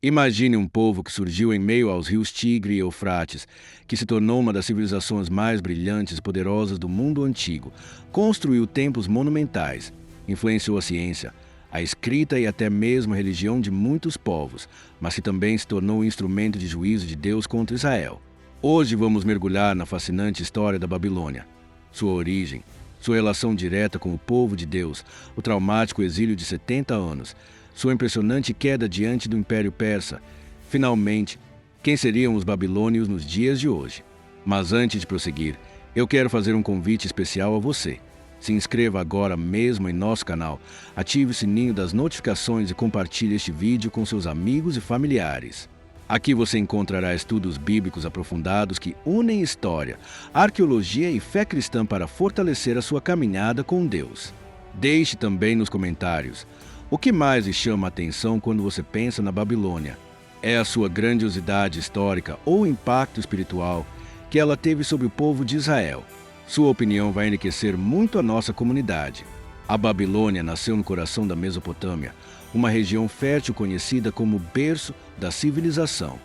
Imagine um povo que surgiu em meio aos rios Tigre e Eufrates, que se tornou uma das civilizações mais brilhantes e poderosas do mundo antigo, construiu templos monumentais, influenciou a ciência, a escrita e até mesmo a religião de muitos povos, mas que também se tornou um instrumento de juízo de Deus contra Israel. Hoje vamos mergulhar na fascinante história da Babilônia, sua origem, sua relação direta com o povo de Deus, o traumático exílio de 70 anos, sua impressionante queda diante do Império Persa. Finalmente, quem seriam os babilônios nos dias de hoje? Mas antes de prosseguir, eu quero fazer um convite especial a você. Se inscreva agora mesmo em nosso canal, ative o sininho das notificações e compartilhe este vídeo com seus amigos e familiares. Aqui você encontrará estudos bíblicos aprofundados que unem história, arqueologia e fé cristã para fortalecer a sua caminhada com Deus. Deixe também nos comentários o que mais lhe chama a atenção quando você pensa na Babilônia. É a sua grandiosidade histórica ou o impacto espiritual que ela teve sobre o povo de Israel? Sua opinião vai enriquecer muito a nossa comunidade. A Babilônia nasceu no coração da Mesopotâmia, uma região fértil conhecida como berço da civilização.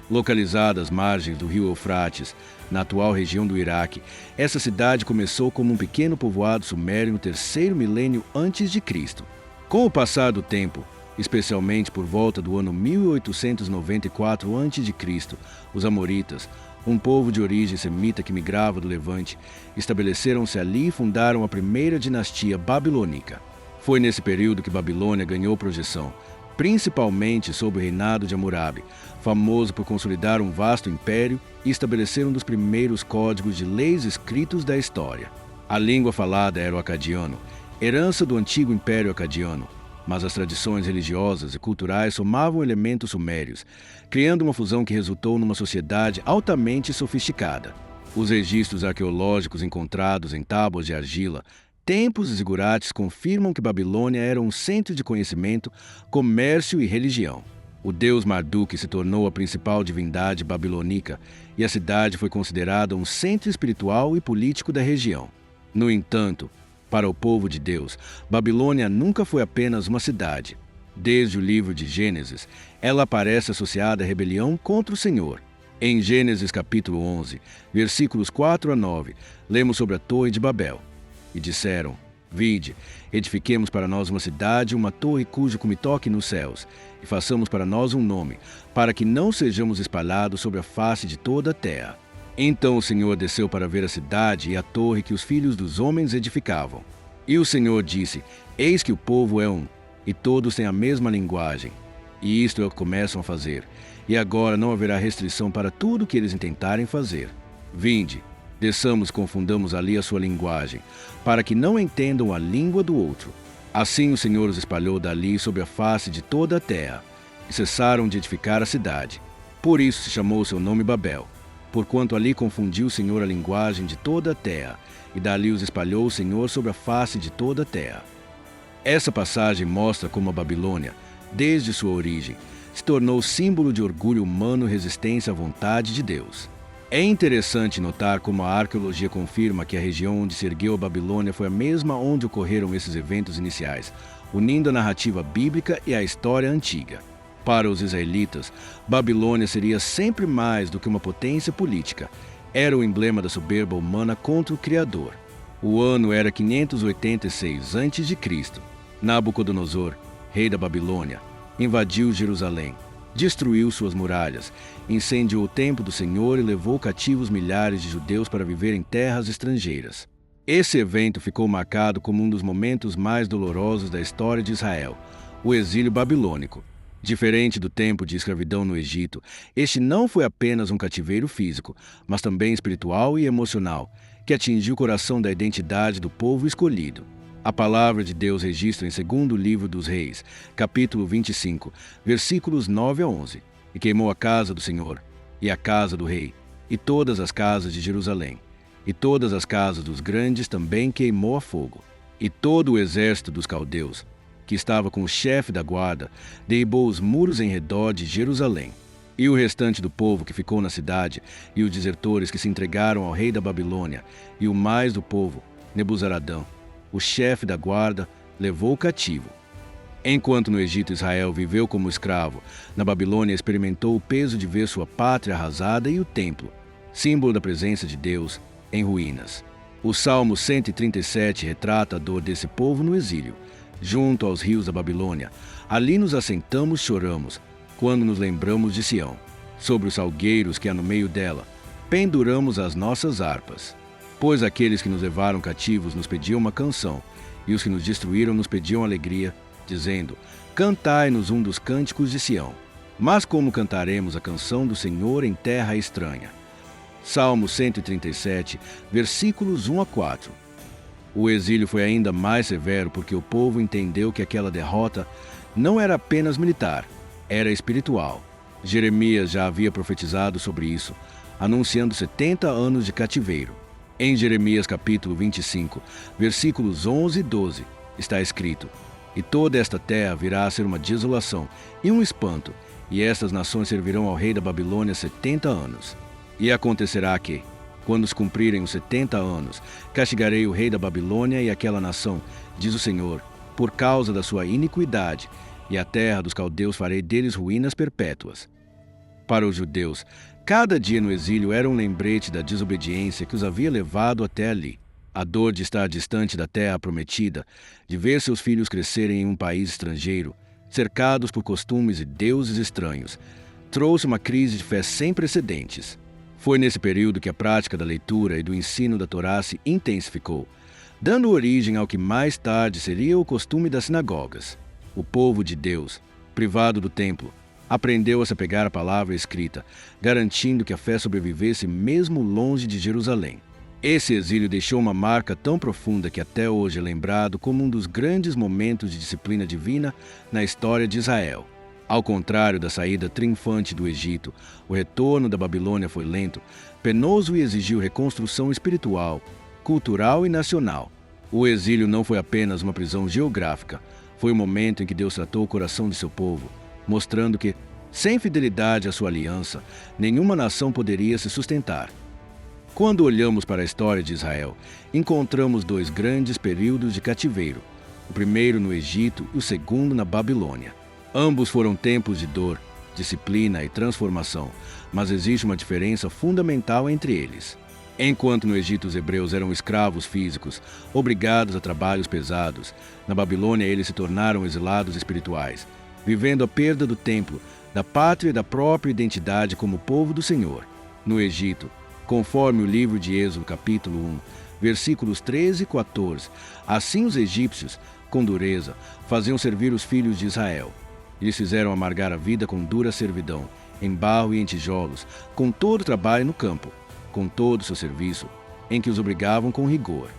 Localizada às margens do rio Eufrates, na atual região do Iraque, essa cidade começou como um pequeno povoado sumério no terceiro milênio antes de Cristo. Com o passar do tempo, especialmente por volta do ano 1894 a.C., os amoritas, um povo de origem semita que migrava do Levante, estabeleceram-se ali e fundaram a primeira dinastia babilônica. Foi nesse período que Babilônia ganhou projeção, principalmente sob o reinado de Hammurabi, famoso por consolidar um vasto império e estabelecer um dos primeiros códigos de leis escritos da história. A língua falada era o acadiano, herança do antigo Império Acadiano, mas as tradições religiosas e culturais somavam elementos sumérios, criando uma fusão que resultou numa sociedade altamente sofisticada. Os registros arqueológicos encontrados em tábuas de argila, templos e zigurates confirmam que Babilônia era um centro de conhecimento, comércio e religião. O deus Marduk se tornou a principal divindade babilônica e a cidade foi considerada um centro espiritual e político da região. No entanto, para o povo de Deus, Babilônia nunca foi apenas uma cidade. Desde o livro de Gênesis, ela aparece associada à rebelião contra o Senhor. Em Gênesis capítulo 11, versículos 4 a 9, lemos sobre a Torre de Babel. E disseram: Vide, edifiquemos para nós uma cidade, uma torre cujo cume toque nos céus, e façamos para nós um nome, para que não sejamos espalhados sobre a face de toda a terra. Então o Senhor desceu para ver a cidade e a torre que os filhos dos homens edificavam. E o Senhor disse: Eis que o povo é um, e todos têm a mesma linguagem. E isto é o que começam a fazer. E agora não haverá restrição para tudo que eles intentarem fazer. Vinde, desçamos e confundamos ali a sua linguagem, para que não entendam a língua do outro. Assim o Senhor os espalhou dali sobre a face de toda a terra, e cessaram de edificar a cidade. Por isso se chamou seu nome Babel, porquanto ali confundiu o Senhor a linguagem de toda a terra, e dali os espalhou o Senhor sobre a face de toda a terra. Essa passagem mostra como a Babilônia, desde sua origem, se tornou símbolo de orgulho humano e resistência à vontade de Deus. É interessante notar como a arqueologia confirma que a região onde se ergueu a Babilônia foi a mesma onde ocorreram esses eventos iniciais, unindo a narrativa bíblica e a história antiga. Para os israelitas, Babilônia seria sempre mais do que uma potência política. Era o emblema da soberba humana contra o Criador. O ano era 586 a.C. Nabucodonosor, rei da Babilônia, invadiu Jerusalém, destruiu suas muralhas, incendiou o templo do Senhor e levou cativos milhares de judeus para viver em terras estrangeiras. Esse evento ficou marcado como um dos momentos mais dolorosos da história de Israel, o exílio babilônico. Diferente do tempo de escravidão no Egito, este não foi apenas um cativeiro físico, mas também espiritual e emocional, que atingiu o coração da identidade do povo escolhido. A palavra de Deus registra em 2º livro dos Reis, capítulo 25, versículos 9 a 11, e queimou a casa do Senhor, e a casa do rei, e todas as casas de Jerusalém, e todas as casas dos grandes também queimou a fogo, e todo o exército dos caldeus, que estava com o chefe da guarda, derribou os muros em redor de Jerusalém. E o restante do povo que ficou na cidade, e os desertores que se entregaram ao rei da Babilônia, e o mais do povo, Nebuzaradão, o chefe da guarda, levou cativo. Enquanto no Egito Israel viveu como escravo, na Babilônia experimentou o peso de ver sua pátria arrasada e o templo, símbolo da presença de Deus, em ruínas. O Salmo 137 retrata a dor desse povo no exílio, junto aos rios da Babilônia. Ali nos assentamos e choramos, quando nos lembramos de Sião. Sobre os salgueiros que há no meio dela, penduramos as nossas harpas. Pois aqueles que nos levaram cativos nos pediam uma canção, e os que nos destruíram nos pediam alegria, dizendo: cantai-nos um dos cânticos de Sião. Mas como cantaremos a canção do Senhor em terra estranha? Salmo 137, versículos 1 a 4. O exílio foi ainda mais severo porque o povo entendeu que aquela derrota não era apenas militar, era espiritual. Jeremias já havia profetizado sobre isso, anunciando 70 anos de cativeiro. Em Jeremias capítulo 25, versículos 11 e 12, está escrito: e toda esta terra virá a ser uma desolação e um espanto, e estas nações servirão ao rei da Babilônia 70 anos. E acontecerá que, quando se cumprirem os 70 anos, castigarei o rei da Babilônia e aquela nação, diz o Senhor, por causa da sua iniquidade, e a terra dos caldeus farei deles ruínas perpétuas. Para os judeus, cada dia no exílio era um lembrete da desobediência que os havia levado até ali. A dor de estar distante da terra prometida, de ver seus filhos crescerem em um país estrangeiro, cercados por costumes e deuses estranhos, trouxe uma crise de fé sem precedentes. Foi nesse período que a prática da leitura e do ensino da Torá se intensificou, dando origem ao que mais tarde seria o costume das sinagogas. O povo de Deus, privado do templo, aprendeu a se apegar à palavra escrita, garantindo que a fé sobrevivesse mesmo longe de Jerusalém. Esse exílio deixou uma marca tão profunda que até hoje é lembrado como um dos grandes momentos de disciplina divina na história de Israel. Ao contrário da saída triunfante do Egito, o retorno da Babilônia foi lento, penoso e exigiu reconstrução espiritual, cultural e nacional. O exílio não foi apenas uma prisão geográfica, foi o momento em que Deus tratou o coração de seu povo, mostrando que, sem fidelidade à sua aliança, nenhuma nação poderia se sustentar. Quando olhamos para a história de Israel, encontramos dois grandes períodos de cativeiro, o primeiro no Egito e o segundo na Babilônia. Ambos foram tempos de dor, disciplina e transformação, mas existe uma diferença fundamental entre eles. Enquanto no Egito os hebreus eram escravos físicos, obrigados a trabalhos pesados, na Babilônia eles se tornaram exilados espirituais, vivendo a perda do templo, da pátria e da própria identidade como povo do Senhor. No Egito, conforme o livro de Êxodo capítulo 1, versículos 13 e 14, assim os egípcios, com dureza, faziam servir os filhos de Israel. Eles fizeram amargar a vida com dura servidão, em barro e em tijolos, com todo o trabalho no campo, com todo o seu serviço, em que os obrigavam com rigor.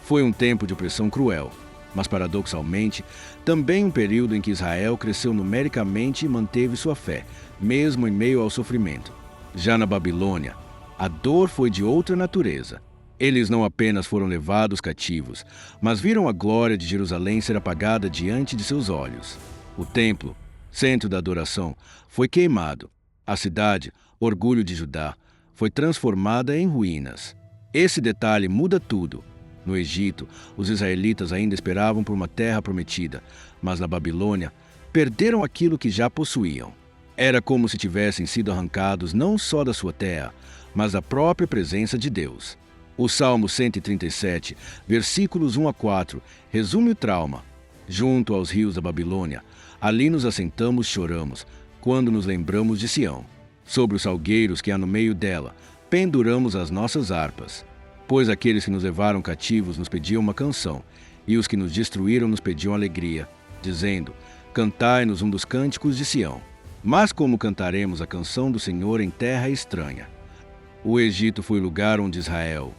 Foi um tempo de opressão cruel, mas paradoxalmente, também um período em que Israel cresceu numericamente e manteve sua fé, mesmo em meio ao sofrimento. Já na Babilônia, a dor foi de outra natureza. Eles não apenas foram levados cativos, mas viram a glória de Jerusalém ser apagada diante de seus olhos. O templo, centro da adoração, foi queimado. A cidade, orgulho de Judá, foi transformada em ruínas. Esse detalhe muda tudo. No Egito, os israelitas ainda esperavam por uma terra prometida, mas na Babilônia, perderam aquilo que já possuíam. Era como se tivessem sido arrancados não só da sua terra, mas da própria presença de Deus. O Salmo 137, versículos 1 a 4, resume o trauma. Junto aos rios da Babilônia, ali nos assentamos e choramos, quando nos lembramos de Sião. Sobre os salgueiros que há no meio dela, penduramos as nossas harpas. Pois aqueles que nos levaram cativos nos pediam uma canção, e os que nos destruíram nos pediam alegria, dizendo: cantai-nos um dos cânticos de Sião. Mas como cantaremos a canção do Senhor em terra estranha? O Egito foi o lugar onde Israel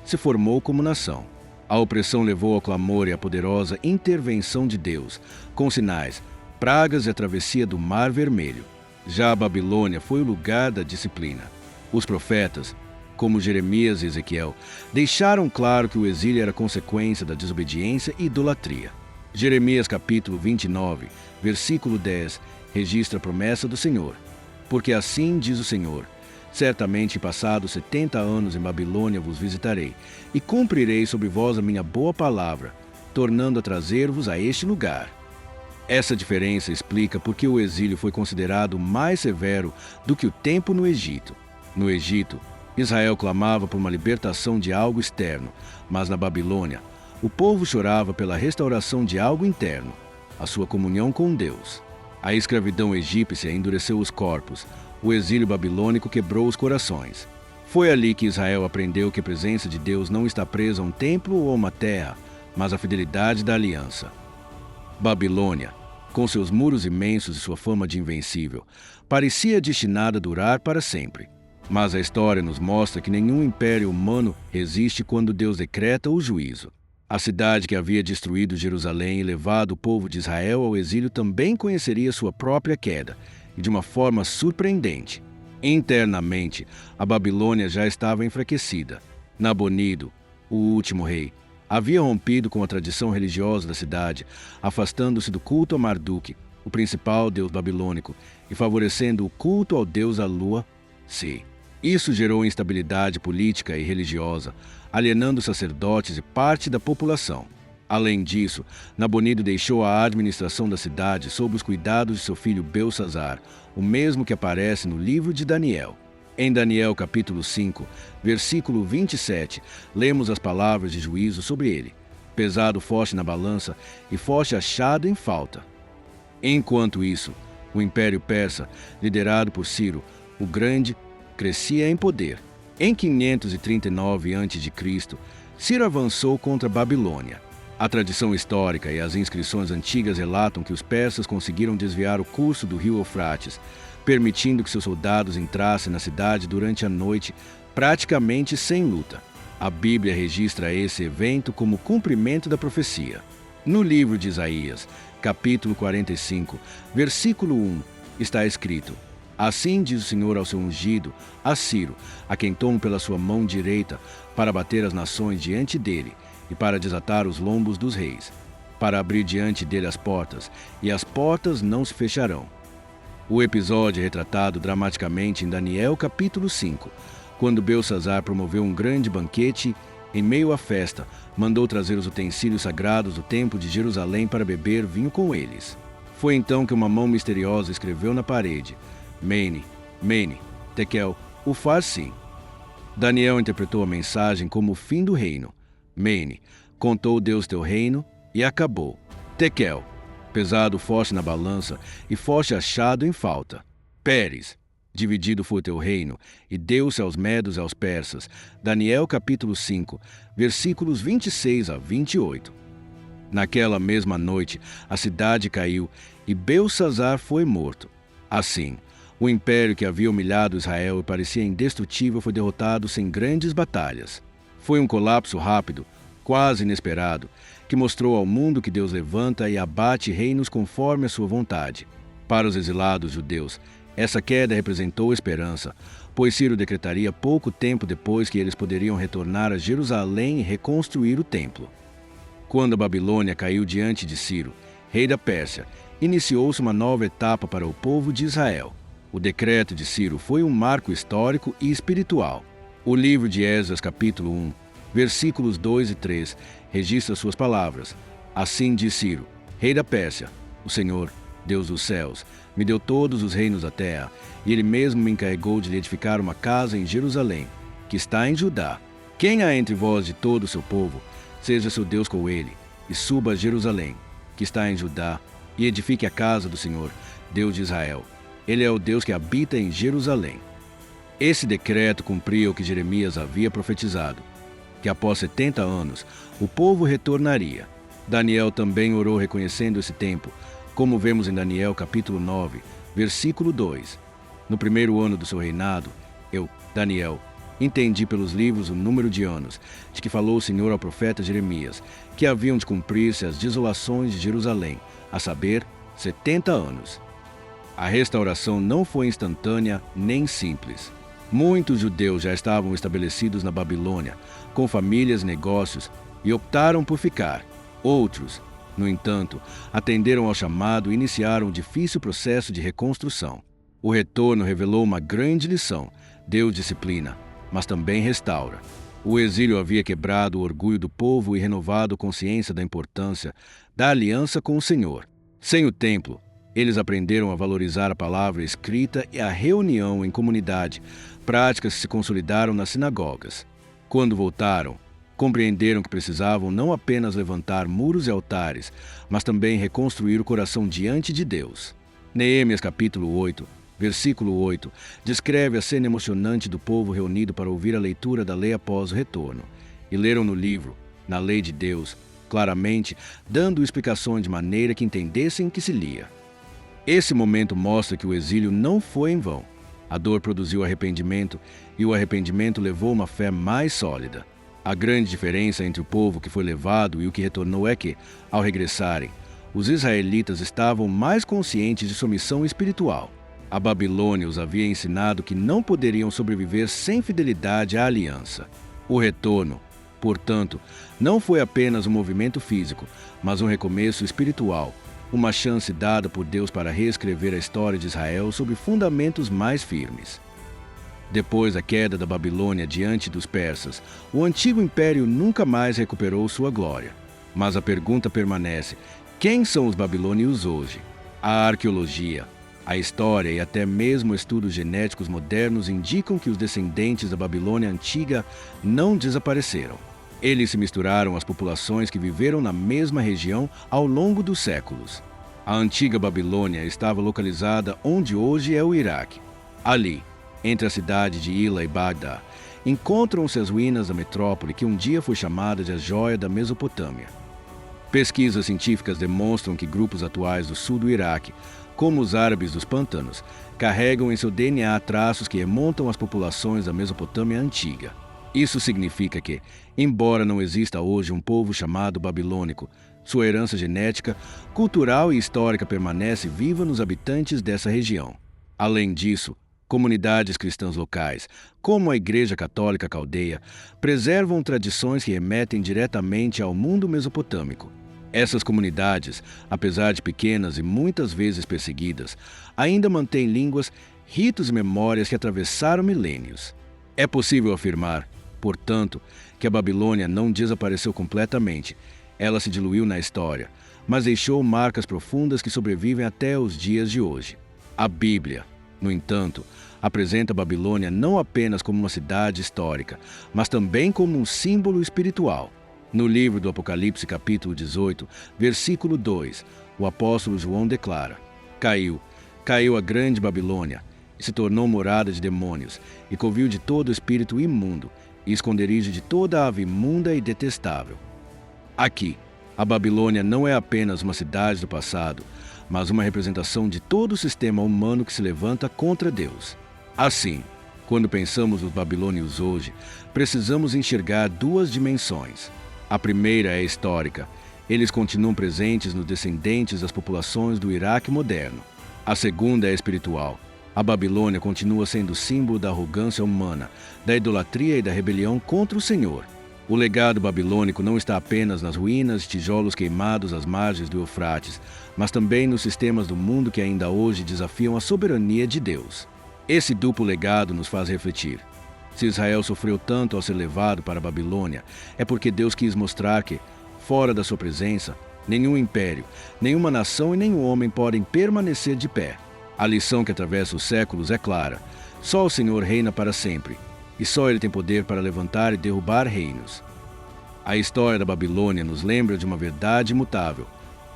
se formou como nação. A opressão levou ao clamor e à poderosa intervenção de Deus, com sinais, pragas e a travessia do Mar Vermelho. Já a Babilônia foi o lugar da disciplina. Os profetas, como Jeremias e Ezequiel, deixaram claro que o exílio era consequência da desobediência e idolatria. Jeremias capítulo 29, versículo 10, registra a promessa do Senhor. Porque assim diz o Senhor: certamente passados 70 anos em Babilônia vos visitarei, e cumprirei sobre vós a minha boa palavra, tornando a trazer-vos a este lugar. Essa diferença explica por que o exílio foi considerado mais severo do que o tempo no Egito. No Egito, Israel clamava por uma libertação de algo externo, mas na Babilônia, o povo chorava pela restauração de algo interno, a sua comunhão com Deus. A escravidão egípcia endureceu os corpos, o exílio babilônico quebrou os corações. Foi ali que Israel aprendeu que a presença de Deus não está presa a um templo ou a uma terra, mas a fidelidade da aliança. Babilônia, com seus muros imensos e sua fama de invencível, parecia destinada a durar para sempre. Mas a história nos mostra que nenhum império humano resiste quando Deus decreta o juízo. A cidade que havia destruído Jerusalém e levado o povo de Israel ao exílio também conheceria sua própria queda, e de uma forma surpreendente. Internamente, a Babilônia já estava enfraquecida. Nabonido, o último rei, havia rompido com a tradição religiosa da cidade, afastando-se do culto a Marduk, o principal deus babilônico, e favorecendo o culto ao deus à lua, Se. Isso gerou instabilidade política e religiosa, alienando sacerdotes e parte da população. Além disso, Nabonido deixou a administração da cidade sob os cuidados de seu filho Belsazzar, o mesmo que aparece no livro de Daniel. Em Daniel capítulo 5, versículo 27, lemos as palavras de juízo sobre ele. Pesado foste na balança e foste achado em falta. Enquanto isso, o Império Persa, liderado por Ciro, o Grande, crescia em poder. Em 539 a.C., Ciro avançou contra a Babilônia. A tradição histórica e as inscrições antigas relatam que os persas conseguiram desviar o curso do rio Eufrates, permitindo que seus soldados entrassem na cidade durante a noite, praticamente sem luta. A Bíblia registra esse evento como cumprimento da profecia. No livro de Isaías, capítulo 45, versículo 1, está escrito: Assim diz o Senhor ao seu ungido, a Ciro, a quem tomo pela sua mão direita, para bater as nações diante dele, e para desatar os lombos dos reis, para abrir diante dele as portas, e as portas não se fecharão. O episódio é retratado dramaticamente em Daniel capítulo 5, quando Belsazzar promoveu um grande banquete. Em meio à festa, mandou trazer os utensílios sagrados do templo de Jerusalém para beber vinho com eles. Foi então que uma mão misteriosa escreveu na parede: Mene, Mene, Tekel, Ufarsin. Daniel interpretou a mensagem como o fim do reino. Mene, contou Deus teu reino, e acabou. Tekel, pesado foste na balança, e foste achado em falta. Pérez, dividido foi teu reino, e deu-se aos medos e aos persas. Daniel capítulo 5, versículos 26 a 28. Naquela mesma noite, a cidade caiu, e Belsazzar foi morto. Assim, o império que havia humilhado Israel e parecia indestrutível foi derrotado sem grandes batalhas. Foi um colapso rápido, quase inesperado, que mostrou ao mundo que Deus levanta e abate reinos conforme a sua vontade. Para os exilados judeus, essa queda representou esperança, pois Ciro decretaria pouco tempo depois que eles poderiam retornar a Jerusalém e reconstruir o templo. Quando a Babilônia caiu diante de Ciro, rei da Pérsia, iniciou-se uma nova etapa para o povo de Israel. O decreto de Ciro foi um marco histórico e espiritual. O livro de Esdras, capítulo 1, versículos 2 e 3, registra suas palavras. Assim diz Ciro, rei da Pérsia: O Senhor, Deus dos céus, me deu todos os reinos da terra, e ele mesmo me encarregou de lhe edificar uma casa em Jerusalém, que está em Judá. Quem há entre vós de todo o seu povo, seja seu Deus com ele, e suba a Jerusalém, que está em Judá, e edifique a casa do Senhor, Deus de Israel. Ele é o Deus que habita em Jerusalém. Esse decreto cumpria o que Jeremias havia profetizado, que após 70 anos o povo retornaria. Daniel também orou reconhecendo esse tempo, como vemos em Daniel capítulo 9, versículo 2. No primeiro ano do seu reinado, eu, Daniel, entendi pelos livros o número de anos de que falou o Senhor ao profeta Jeremias, que haviam de cumprir-se as desolações de Jerusalém, a saber, 70 anos. A restauração não foi instantânea nem simples. Muitos judeus já estavam estabelecidos na Babilônia, com famílias e negócios, e optaram por ficar. Outros, no entanto, atenderam ao chamado e iniciaram o difícil processo de reconstrução. O retorno revelou uma grande lição: Deus disciplina, mas também restaura. O exílio havia quebrado o orgulho do povo e renovado a consciência da importância da aliança com o Senhor. Sem o templo, eles aprenderam a valorizar a palavra escrita e a reunião em comunidade, práticas que se consolidaram nas sinagogas. Quando voltaram, compreenderam que precisavam não apenas levantar muros e altares, mas também reconstruir o coração diante de Deus. Neemias capítulo 8, versículo 8, descreve a cena emocionante do povo reunido para ouvir a leitura da lei após o retorno. E leram no livro, na lei de Deus, claramente, dando explicações de maneira que entendessem o que se lia. Esse momento mostra que o exílio não foi em vão. A dor produziu arrependimento e o arrependimento levou uma fé mais sólida. A grande diferença entre o povo que foi levado e o que retornou é que, ao regressarem, os israelitas estavam mais conscientes de sua missão espiritual. A Babilônia os havia ensinado que não poderiam sobreviver sem fidelidade à aliança. O retorno, portanto, não foi apenas um movimento físico, mas um recomeço espiritual, uma chance dada por Deus para reescrever a história de Israel sob fundamentos mais firmes. Depois da queda da Babilônia diante dos persas, o antigo império nunca mais recuperou sua glória. Mas a pergunta permanece: quem são os babilônios hoje? A arqueologia, a história e até mesmo estudos genéticos modernos indicam que os descendentes da Babilônia antiga não desapareceram. Eles se misturaram às populações que viveram na mesma região ao longo dos séculos. A antiga Babilônia estava localizada onde hoje é o Iraque. Ali, entre a cidade de Hila e Bagdá, encontram-se as ruínas da metrópole que um dia foi chamada de a Joia da Mesopotâmia. Pesquisas científicas demonstram que grupos atuais do sul do Iraque, como os árabes dos pântanos, carregam em seu DNA traços que remontam às populações da Mesopotâmia antiga. Isso significa que, embora não exista hoje um povo chamado babilônico, sua herança genética, cultural e histórica permanece viva nos habitantes dessa região. Além disso, comunidades cristãs locais, como a Igreja Católica Caldeia, preservam tradições que remetem diretamente ao mundo mesopotâmico. Essas comunidades, apesar de pequenas e muitas vezes perseguidas, ainda mantêm línguas, ritos e memórias que atravessaram milênios. É possível afirmar, portanto, que a Babilônia não desapareceu completamente. Ela se diluiu na história, mas deixou marcas profundas que sobrevivem até os dias de hoje. A Bíblia, no entanto, apresenta a Babilônia não apenas como uma cidade histórica, mas também como um símbolo espiritual. No livro do Apocalipse, capítulo 18, versículo 2, o apóstolo João declara: Caiu a grande Babilônia, e se tornou morada de demônios, e covil de todo espírito imundo, e esconderijo de toda ave imunda e detestável. Aqui, a Babilônia não é apenas uma cidade do passado, mas uma representação de todo o sistema humano que se levanta contra Deus. Assim, quando pensamos nos babilônios hoje, precisamos enxergar duas dimensões. A primeira é histórica. Eles continuam presentes nos descendentes das populações do Iraque moderno. A segunda é espiritual. A Babilônia continua sendo símbolo da arrogância humana, da idolatria e da rebelião contra o Senhor. O legado babilônico não está apenas nas ruínas e tijolos queimados às margens do Eufrates, mas também nos sistemas do mundo que ainda hoje desafiam a soberania de Deus. Esse duplo legado nos faz refletir. Se Israel sofreu tanto ao ser levado para a Babilônia, é porque Deus quis mostrar que, fora da sua presença, nenhum império, nenhuma nação e nenhum homem podem permanecer de pé. A lição que atravessa os séculos é clara: só o Senhor reina para sempre, e só Ele tem poder para levantar e derrubar reinos. A história da Babilônia nos lembra de uma verdade imutável.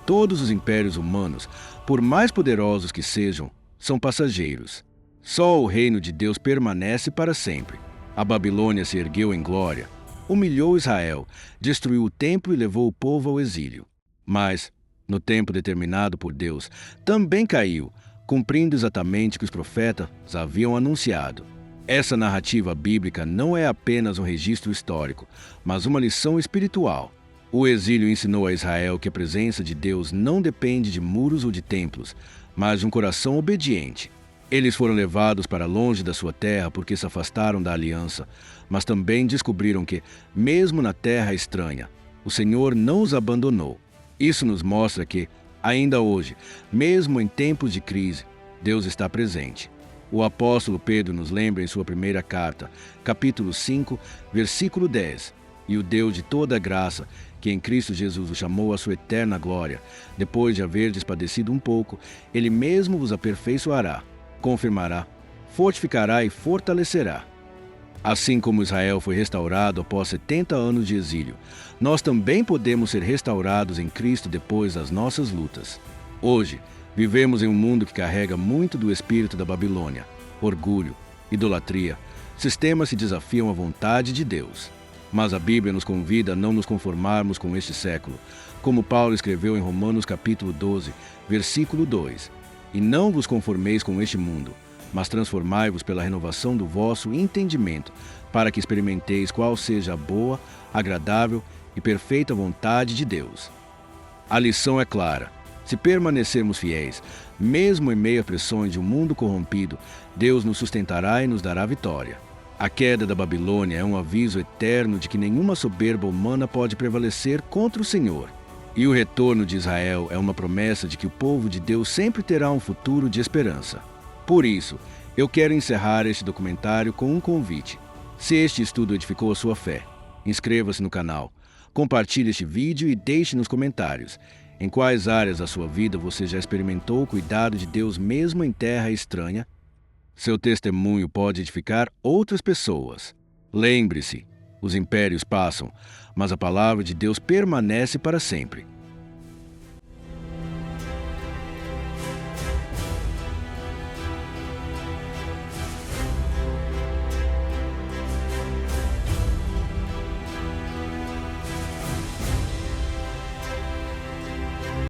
Todos os impérios humanos, por mais poderosos que sejam, são passageiros. Só o reino de Deus permanece para sempre. A Babilônia se ergueu em glória, humilhou Israel, destruiu o templo e levou o povo ao exílio. Mas, no tempo determinado por Deus, também caiu, cumprindo exatamente o que os profetas haviam anunciado. Essa narrativa bíblica não é apenas um registro histórico, mas uma lição espiritual. O exílio ensinou a Israel que a presença de Deus não depende de muros ou de templos, mas de um coração obediente. Eles foram levados para longe da sua terra porque se afastaram da aliança, mas também descobriram que, mesmo na terra estranha, o Senhor não os abandonou. Isso nos mostra que, ainda hoje, mesmo em tempos de crise, Deus está presente. O apóstolo Pedro nos lembra em sua primeira carta, capítulo 5, versículo 10, e o Deus de toda graça, que em Cristo Jesus o chamou à sua eterna glória, depois de haverdes padecido um pouco, ele mesmo vos aperfeiçoará, confirmará, fortificará e fortalecerá. Assim como Israel foi restaurado após 70 anos de exílio, nós também podemos ser restaurados em Cristo depois das nossas lutas. Hoje, vivemos em um mundo que carrega muito do espírito da Babilônia, orgulho, idolatria, sistemas que desafiam a vontade de Deus. Mas a Bíblia nos convida a não nos conformarmos com este século, como Paulo escreveu em Romanos capítulo 12, versículo 2. E não vos conformeis com este mundo, mas transformai-vos pela renovação do vosso entendimento, para que experimenteis qual seja a boa, agradável e perfeita vontade de Deus. A lição é clara. Se permanecermos fiéis, mesmo em meio a pressões de um mundo corrompido, Deus nos sustentará e nos dará vitória. A queda da Babilônia é um aviso eterno de que nenhuma soberba humana pode prevalecer contra o Senhor. E o retorno de Israel é uma promessa de que o povo de Deus sempre terá um futuro de esperança. Por isso, eu quero encerrar este documentário com um convite. Se este estudo edificou a sua fé, inscreva-se no canal, compartilhe este vídeo e deixe nos comentários em quais áreas da sua vida você já experimentou o cuidado de Deus mesmo em terra estranha. Seu testemunho pode edificar outras pessoas. Lembre-se, os impérios passam, mas a palavra de Deus permanece para sempre.